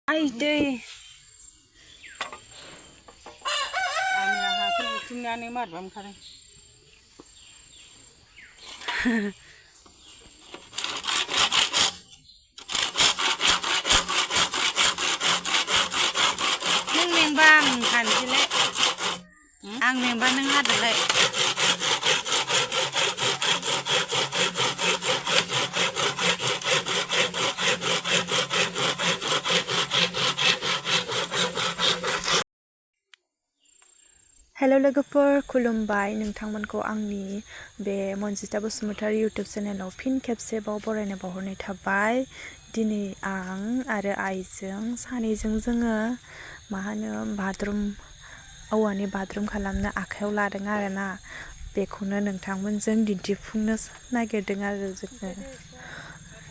Ay day. Tingani mat bam kare. Neng membang kan sile. Ang membang neng hat le. Hello लोगोफोर खुलुमबाय नोंथांमोनखौ आंनि बे मनजिता Basumatary YouTube चेनेलाव फिन खेबसेबाव बरायना बावहरनाय थाबाय। दिनै आं आरो आइजों सानैजों जोङो मा होनो औवानि बाथरुम खालामनो आखायाव लादों आरोना। बेखौनो नोंथांमोनजों दिन्थिफुंनो नागिरदों आरो जोङो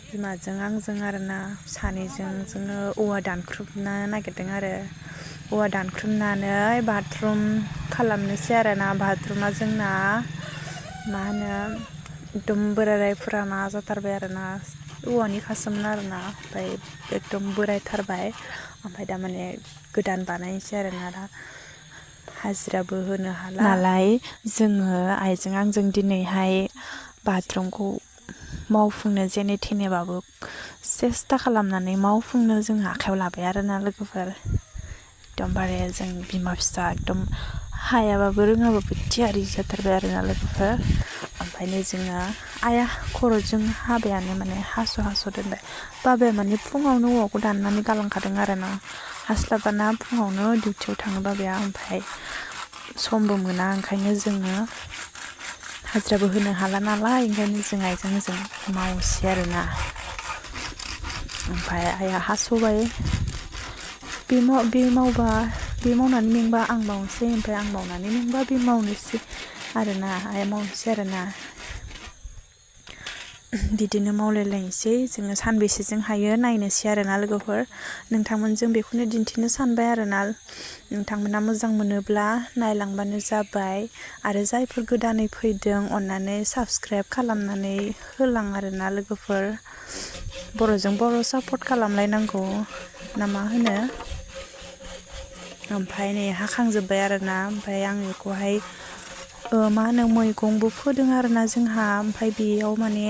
बिमाजों आंजों आरोना सानैजों जोङो औवा दानख्रुबनो नागिरदों आरो। औवा दानख्रुबनानै बाथरुम खालामनोसै आरोना। बाथरुमा जोंना मा होनो एकदम बोराय फुराना जाथारबाय आरोना। औवानि खासोमोन आरोना ओमफ्राय एकदम बोरायथारबाय ओमफ्राय दा माने गोदान बानायनोसै आरोना। दा हाजिराबो होनो हाला नालाय जोङो आइजों आंजों दिनैहाय बाथरुमखौ मावफुंनो जेने थेनेबाबो सेस्था खालामनानै मावफुंनो जों आखायाव लाबाय आरोना लोगोफोर। एकदमबारे जों बिमा फिसा एकदम हायाबाबो रोङाबाबो थियारि जाथारबाय आरोना लोगोफोर। ओमफ्रायनो जोङो आइया खर'जों हाबायानो माने हास' दोनबाय। बाबाया माने फुङावनो औवाखौ दाननानै गालांखादों आरोना। हास्लाबाना फुङावनो डिउटियाव थाङो बाबाया ओमफ्राय समबो मोना ओंखायनो जोङो हाजिराबो होनो हाला नालाय ओंखायनो जों आइजों मावसै आरोना। ओमफ्राय आइया हास'बाय। बे मावनानै मेंबा आं मावनोसै ओमफ्राय आं मावनानै मेंबा बे मावनोसै आरोना आइया मावनोसै आरोना। बिदिनो मावलायलायनोसै जोङो सानबेसेजों हायो नायनोसै आरोना लोगोफोर। नोंथांमोनजों बेखौनो दिन्थिनो सानबाय आरोना। नोंथांमोना मोजां मोनोब्ला नायलांबानो जाबाय आरो जायफोर गोदानै फैदों अननानै साबस्क्राइब खालामनानै होलां आरोना लोगोफोर। बर'जों बर' सापर्ट खालामलायनांगौ ना मा होनो। ओमफ्राय नै हाखांजोब्बाय आरोना। ओमफ्राय आं बेखौहाय मा होनो मैगंबो फोदों आरोना जोंहा। ओमफ्राय बेयाव माने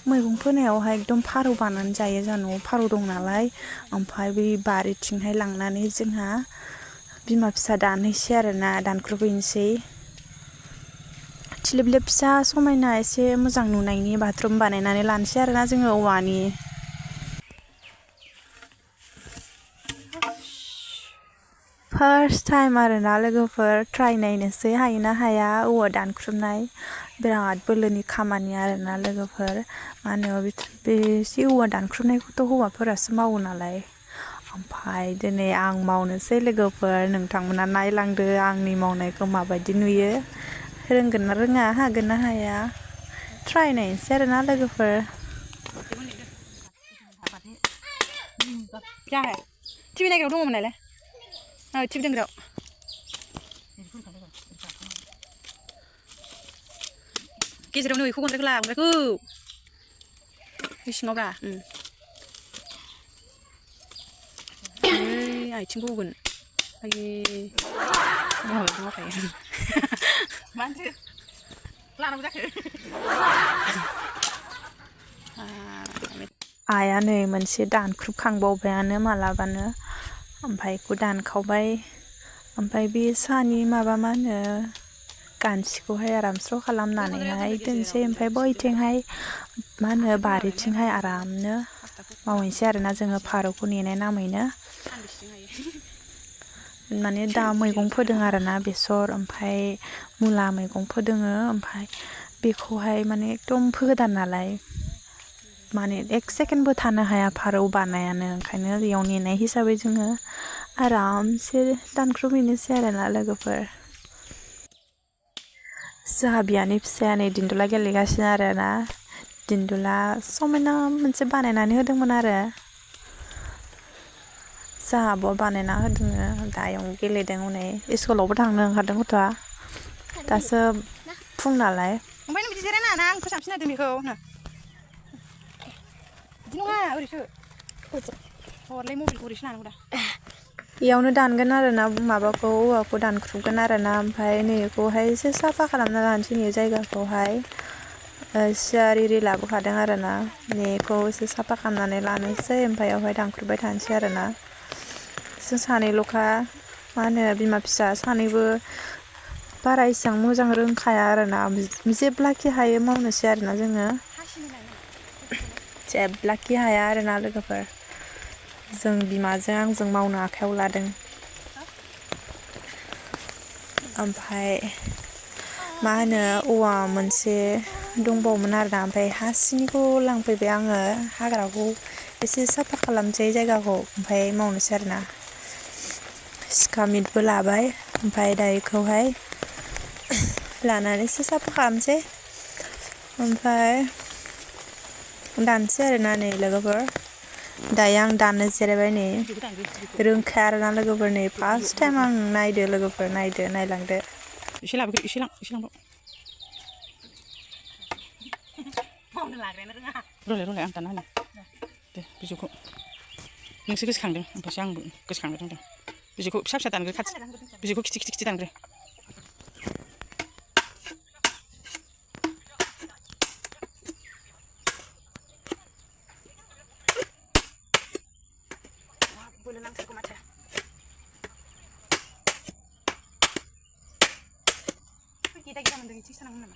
मैगं फोनायावहाय एकदम फारौ बानानै जायो जोंहा न'आव फारौ दं नालाय। ओमफ्राय बै बारिथिंहाय लांनानै जोंहा बिमा फिसा दानहैसै आरोना दानख्रुबहैनोसै। थिलेबलेब फिसा समायना एसे मोजां नुनायनि बाथरुम बानायनानै लानोसै आरोना जोङो औवानि। फार्स्ट टाइम आरोना लोगोफोर ट्राइ नायनोसै हायोना हाया औवा दानख्रुबनाय। बिराद बोलोनि खामानि आरोना लोगोफोर। मा होनो बे औवा दानख्रुबनायखौथ' हौवाफोरासो मावो नालाय। ओमफ्राय दिनै आं मावनोसै लोगोफोर। नोंथांमोना नायलांदो आंनि मावनायखौ माबायदि नुयो। रोंगोन ना रोङा हागोन ना हाया ट्राइ नायनोसै आरोना लोगोफोर। टिभि नायग्रायाव दङमोन नालाय टिभि दोनग्रायाव गेजेरावनो बेखौ गनद्रायखौ ला गनद्रायखौ बे सिङाव ब्रा आथिंखौ होगोन आयै मावखायो मानसि लानांगौ जाखो आइया नै मोनसे दानख्रुबखांबावबायानो मालाबानो। ओमफ्राय बेखौ दानखावबाय। ओमफ्राय बे सानि माबा मा होनो गान्थिखौहाय आराम स्र' खालामनानैहाय दोनसै। ओमफ्राय बैथिंहाय मा होनो बारिथिंहाय आरामनो मावहैनोसै आरोना जोङो फारौखौ नेनाय नामैनो। माने दा मैगं फोदों आरोना बेसर ओमफ्राय मुला मैगं फोदोङो। ओमफ्राय बेखौहाय माने एकदम गोदान नालाय माने एक सेकेन्डबो थानो हाया फारौ बानायानो। ओंखायनो बेयाव नेनाय हिसाबै जोङो आरामसे दानख्रुबहैनोसै आरोना लोगोफोर। जोंहा बियानि फिसाया नै दिन्दुला गेलेगासिनो आरोना। दिन्दुला समायना मोनसे बानायनानै होदोंमोन आरो जोंहा आब'आ बानायना होदोङो। दायाव गेलेदों हनै स्कुलावबो थांनो ओंखारदों गथ'आ। दासो फुं नालाय। ओमफ्राय नों बिदि जिरायनाङा आं फोसाबसिन होदों बेखौ बिदि नङा ओरैसो हरलाय मबाइलखौ ओरै सोनांगौ दा इयावनो दानगोन आरोना माबाखौ औवाखौ दानख्रुबगोन आरोना ओमफ्राय नैखौहाय एसे साफा खालामना लानोसै नै जायगाखौहाय सियार इरि लाबोखादों आरोना नेखौ एसे साफा खालामनानै लानोसै ओमफ्राय बेयावहाय दानख्रुबबाय थानोसै आरोना जों सानैल'खा मा होनो बिमा फिसा सानैबो बारा इसेबां मोजां रोंखाया आरोना जेब्लाखि हायो मावनोसै आरोना जोङो जेब्लाखि हाया आरोना लोगोफोर जों बिमाजों आंजों मावनो आखायाव लादों ओमफ्राय मा होनो औवा मोनसे दंबावोमोन आरोना ओमफ्राय हासिनिखौ लांफैबाय आङो हाग्राखौ एसे साफा खालामसै जायगाखौ ओमफ्राय मावनोसै आरोना सिखा मिटबो लाबाय ओमफ्राय दायोखौहाय लानानै एसे साफा खालामसै ओमफ्राय दानसै आरोना नै लोगोफोर दायो आं दाननो जिरायबाय नै रोंखाया आरोना लोगोफोर नै फार्स्ट टाइम आं नायदो लोगोफोर नायदो नायलांदो एसे लाबोगोन एसे लांबाव मावनो लाग्रायानो रोङा रलाय आं दाना होनो दे बिजौखौ नोंसो गोसोखांदों ओमफ्रायसो आंबो गोसोखांनो रोंदों बिजौखौ फिसा फिसा दानग्रो खाथि बिजौखौ खिथि दानग्रो बोलो नांथारगौ माथो गिदा गिदा मोनदों इथिं सानांगौ नामा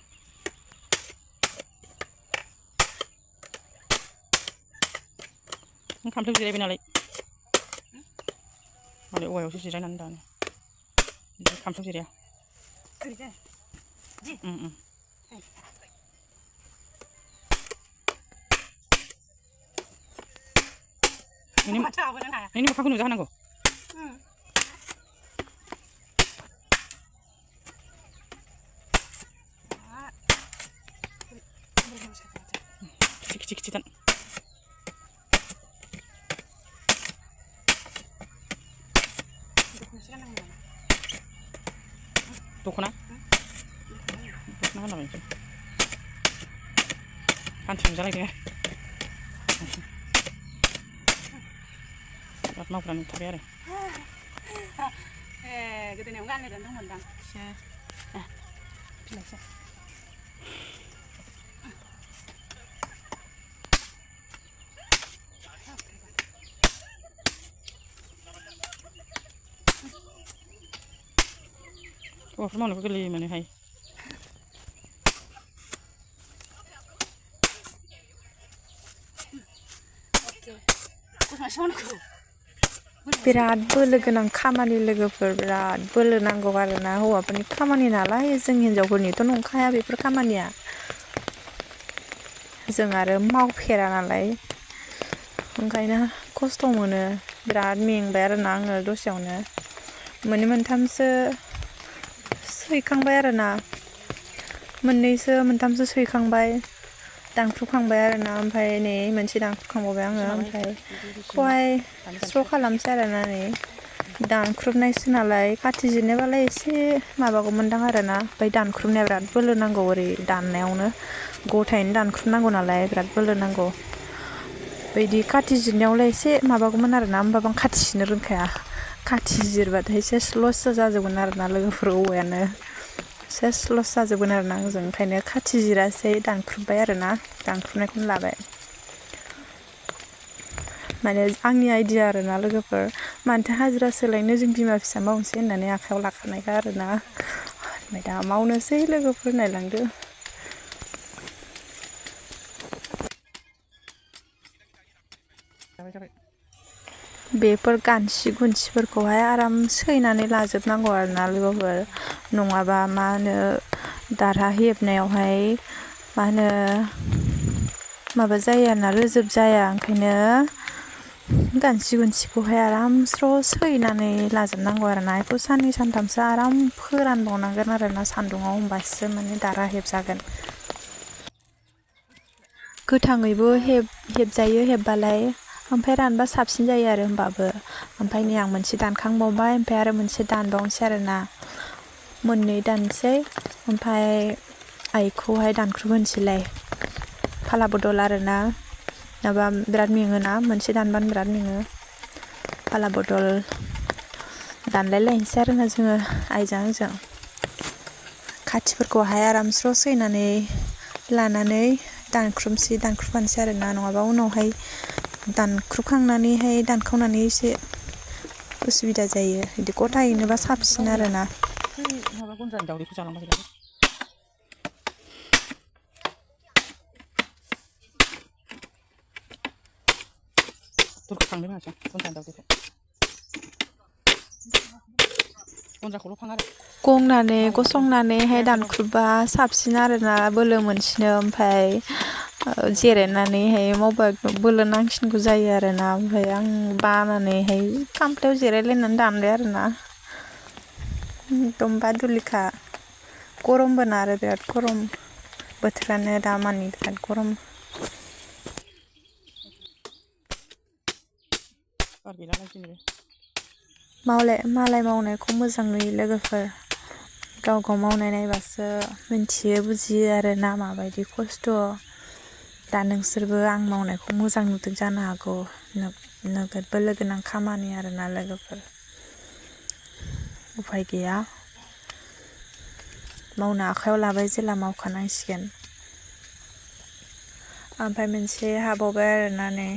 नों खामफ्लायाव जिरायबाय नालाय मालाय औवायावसो जिरायनानै दानो खामफ्लायाव जिराया नोंनि मोखांखौ नुजाहोनांगौ खिथि दान दख'ना होनलाबायनोसै हान्थु नुजालायदों बिराद मावग्रा नुथारबाय आरो गोदोनायाव गाननो दोनदोंमोनदां बिलाइसो हौवाफोर मावनोबो गोरलै मोनोहाय बिराद बोलो गोनां खामानि लोगोफोर बिराद बोलो नांगौ आरोना हौवाफोरनि खामानि नालाय जों हिनजावफोरनिथ' नंखाया बेफोर खामानिया जों आरो मावफेरा नालाय ओंखायनो खस्थ' मोनो बिराद मेंबाय आरोना आङो दसेयावनो मोनथामसो सैखांबाय आरोना मोनथामसो सैखांबाय दानख्रुबखांबाय आरोना ओमफ्राय नै मोनसे दानख्रुबखांबावबाय आङो ओमफ्राय खौहाय स्र' खालामसै आरोना नै दानख्रुबनायसो नालाय खाथि जिरनायबालाय एसे माबागौमोनदां आरोना ओमफ्राय दानख्रुबनाया बिराद बोलो नांगौ ओरै दाननायावनो गथायैनो दानख्रुबनांगौ नालाय बिराद बोलो नांगौ बिदि खाथि जिरनायावलाय एसे माबागौमोन आरोना होमबाबो आं खाथि जिरनो रोंखाया खाथि जिरबाथाय सेस लस जाजोबगोन आरोना लोगोफोर औवायानो सेस लस जाजोबगोन आरोना आंजों ओंखायनो खाथि जिरासै दानख्रुबबाय आरोना दानख्रुबनायखौनो लाबाय माने आंनि आइडिया आरोना लोगोफोर मानोथो हाजिरा सोलायनो जों बिमा फिसा मावनोसै होननानै आखायाव लाखानायखा आरोना ओमफ्राय दा मावनोसै लोगोफोर नायलांदो बेफोर गानसि गुनसिफोरखौहाय आराम सैनानै लाजोबनांगौ आरोना लोगोफोर नङाबा मा होनो दारहा हेबनायावहाय मा होनो माबा जायो आरोना रोजोब जाया ओंखायनो गानसि गुनसिखौहाय आराम स्र' सैनानै लाजोबनांगौ आरोना बेखौ साननै सानथामसो आराम फोरानबावनांगोन आरोना सान्दुङाव होमबासो माने दारहा हेबजागोन गोथाङैबो हेबजायो हेबबालाय ओमफ्राय रानबा साबसिन जायो आरो होमबाबो ओमफ्राय नै आं मोनसे दानखांबावबाय ओमफ्राय आरो मोनसे दानबावनोसै आरोना मोननै दानसै ओमफ्राय आइखौहाय दानख्रुबहोनोसैलाय फाला बदल आरोना माबा बिराद मेङोना मोनसे दानबानो बिराद मेङो फाला बदल दानलायलायनोसै आरोना जोङो आइजों आंजों खाथिफोरखौहाय आराम स्र' सैनानै लानानै दानख्रुबफानोसै आरोना नङाबा उनावहाय दानख्रुबखांनानैहाय दानखावनानै एसे उसुबिदा जायो बिदि गथायैनोबा साबसिन आरोना माबा गुन्द्रानि दावदैखौ जालांबाय दुरखौ खांदों आरो गुन्द्रानि दावदैखौ गुन्द्राखौल' खां आरो गंनानै गसंनानैहाय दानख्रुबबा साबसिन आरोना बोलो मोनसिनो ओमफ्राय जिरायनानैहाय मावबा बोलो नांसिनगौ जायो आरोना ओमफ्राय आं बानानैहाय खामफ्लायाव जिरायलायनानै दानबाय आरोना एकदम बादुलिखा गरमबो ना आरो बिराद गरम बोथोरानो दामानि बिराद गरम बार गैलालाय दिनैबो मालाय मावनायखौ मोजां नुयो लोगोफोर गाव मावनाय नायबासो मिन्थियो बुजियो आरो ना माबायदि खस्थ' दा नोंसोरबो आं मावनायखौ मोजां नुदों जानो हागौ नोगोद बोलो गोनां खामानि आरोना लोगोफोर उफाय गैया मावनो आखायाव लाबाय जेला मावखानांसिगोन ओमफ्राय मोनसे हाबावबाय आरोना नै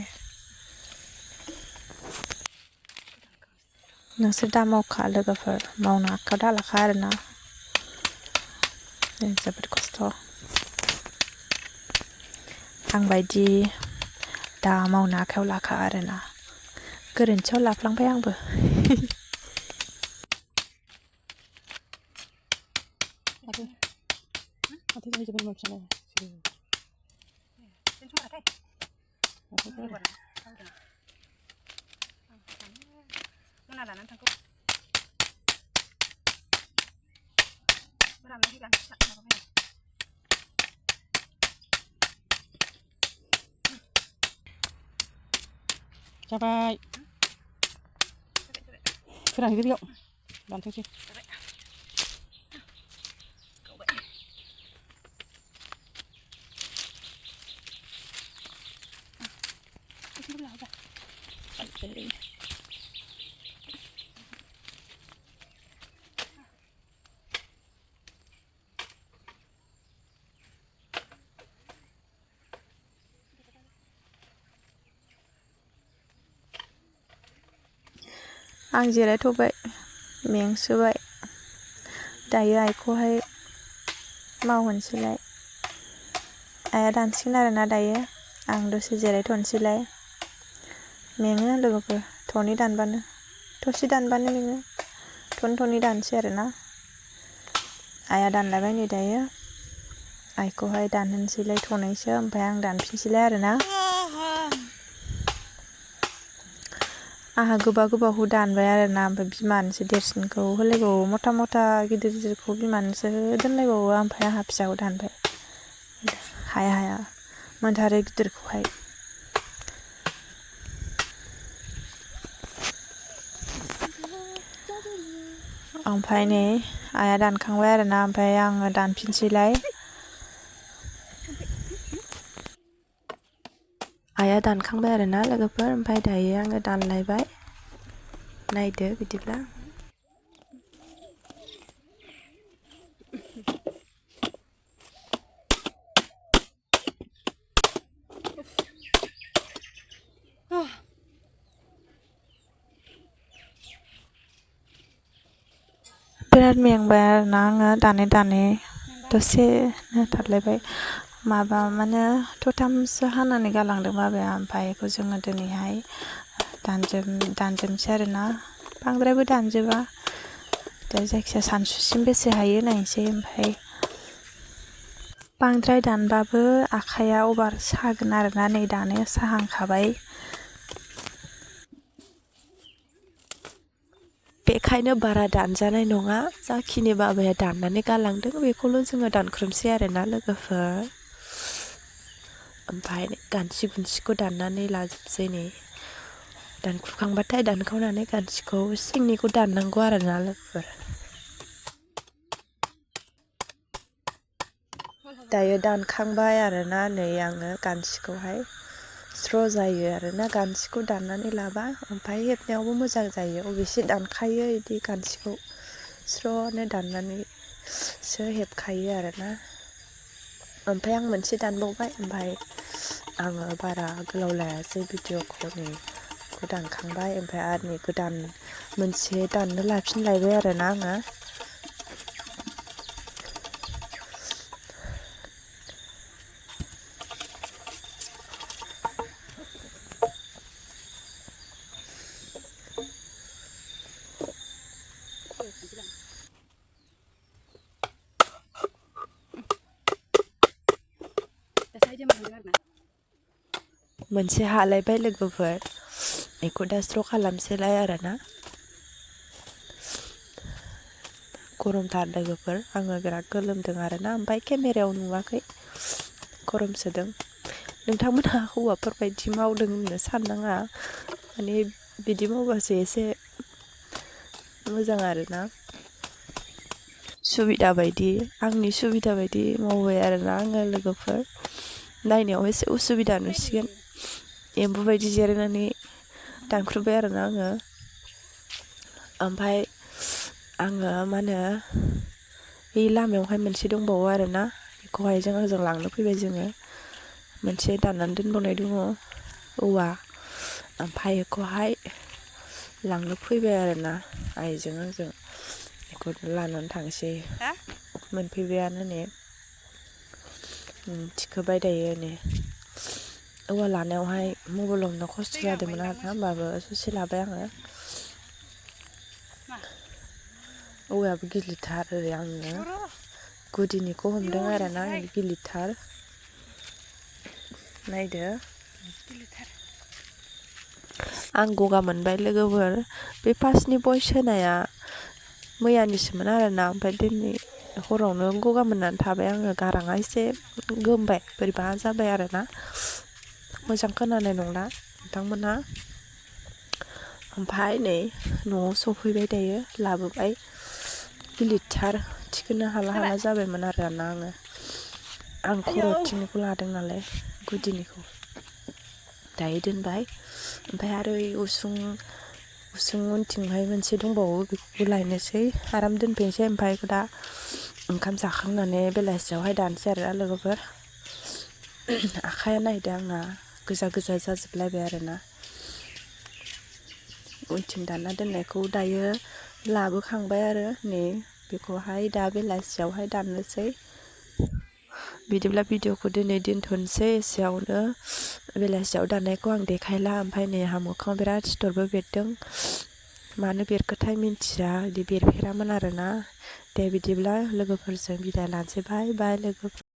नोंसोर दा मावखा लोगोफोर मावनो आखायाव दालाखा आरोना जोबोद खस्थ' आंबायदि दा मावनो आखायाव लाखा आरोना गोरोन्थियाव लाफ्लांबाय आंबो जाबाय फोरानहैदो बेयाव दानथोंसै आं जिरायथ'बाय मेंसोबाय दायो आइखौहाय मावहोनोसैलाय आइया दानसिगोन आरोना दायो आं दसे जिरायथ'नोसैलाय मेङो लोगोफोर थसे दानबानो मेङो थनै दानसै आरोना आइया दानलायबाय नै दायो आइखौहाय दानहोनोसैलाय थनैसो ओमफ्राय आं दानफिनसैलाय आरोना आंहा गोबावखौ दानबाय आरोना ओमफ्राय बिमानोसो देरसिनखौ होलायबावो मथा गिदिरखौ बिमानोसो दोनलायबावो ओमफ्राय आंहा फिसाखौ दानबाय हाया मोनथारो गिदिरखौहाय ओमफ्राय नै आइया दानखांबाय आरोना ओमफ्राय आङो दानफिनसैलाय आइया दानखांबाय आरोना लोगोफोर ओमफ्राय दायो आङो दानलायबाय नायदो बिदिब्ला बिराद मेंबाय आरोना आङो दानै दसेनो थालायबाय माने थ'थामसो हानानै गालांदों बाबाया ओमफ्राय बेखौ जोङो दिनैहाय दानजोबनोसै आरोना बांद्रायबो दानजोबा दा जायखिजाया सानसुसिम बेसे हायो नायनोसै ओमफ्राय बांद्राय दानबाबो आखाइया अभार सागोन आरोना नै दानो साहांखाबाय बेखायनो बारा दानजानाय नङा जाखिनि बाबाया दाननानै गालांदों बेखौल' जोङो दानख्रुबसै आरोना लोगोफोर ओमफ्राय गान्थि गुन्थिखौ दाननानै लाजोबसै नै दानख्रुबखांबाथाय दानखावनानै गान्थिखौ सिंनिखौ दाननांगौ आरोना लोगोफोर दायो दानखांबाय आरोना नै आङो गान्थिखौहाय स्र' जायो आरोना गान्थिखौ दाननानै लाबा ओमफ्राय हेबनायावबो मोजां जायो अबेसे दानखायो बिदि गान्थिखौ स्र'नो दाननानैसो हेबखायो आरोना ओमफ्राय आं मोनसे दानबावबाय ओमफ्राय आङो बारा गोलाव लायासै भिडिअ'खौ नैखौ दानखांबाय ओमफ्राय आरो नै गोदान मोनसे दाननो लाफिनलायबाय आरोना आङो मोनसे हालायबाय लोगोफोर बेखौ दा स्र' खालामसैलाय आरोना गरमथार लोगोफोर आङो बिराद गोलोमदों आरोना ओमफ्राय केमेरायाव नुवाखै गरम सोदों नोंथांमोनहा हौवाफोरबायदि मावदों होननो साननाङा माने बिदि मावबासो एसे मोजां आरोना सुबिदा बायदि आंनि सुबिदा बायदि मावबाय आरोना आङो लोगोफोर नायनायाव एसे उसुबिदा नुसिगोन एम्बु बायदि जिरायनानै दानख्रुबबाय आरोना आङो ओमफ्राय आङो मा होनो बे लामायावहाय मोनसे दंबावो आरोना बेखौहाय आंजों लांनो फैबाय जोङो मोनसे दाननानै दोनबावनाय दङ औवा ओमफ्राय बेखौहाय लांनो फैबाय आरोना आइजों आंजों बेखौ लानानै थांसै मोनफैबायानो ने थिखोबाय दायो ने औवा लानायावहाय मबाइल हमनो खस्थ' जादोंमोन आरोना होमबाबो ससे लाबाय आङो औवायाबो गिलिरथार ओरै आङो गुदिनिखौ हमदों आरोना गिलिरथार नायदो आं गगा मोनबाय लोगोफोर बे फार्स्टनि भइस होनाया मैयानिसोमोन आरोना ओमफ्राय दिनै हरावनो गगा मोननानै थाबाय आङो गाराङा एसे गोमबाय बोरैबा जाबाय आरोना मोजां खोनानाय नंला नोंथांमोनहा ओमफ्राय नै न'आव सफैबाय दायो लाबोबाय गिलिरथार थिखोनो हाला जाबायमोन आरोना आं खर'थिंनिखौ लादों नालाय गुदिनिखौ दायो दोनबाय ओमफ्राय आरो उसुं उनथिंहाय मोनसे दंबावो बेखौबो लायनोसै आराम दोनफैनोसै ओमफ्राय दा ओंखाम जाखांनानै बेलासियावहाय दानसै आरो लोगोफोर आखाइया नायदो आंना गोजा गोजा जाजोबलायबाय आरोना उनथिं दानना दोननायखौ दायो लाबोखांबाय आरो नै बेखौहाय दा बेलासियावहाय दाननोसै बिदिब्ला भिडिअ'खौ दिनै दोनथ'नोसै एसेयावनो बेलासियाव दाननायखौ आं देखायला ओमफ्राय नै आंहा मोखाङाव बिराद सिथरबो बेरदों मानो बेरखोथाय मिन्थिया बिदि बेरफेरामोन आरोना दे बिदिब्ला लोगोफोरजों बिदाय लानोसै बाय बाय लोगोफोर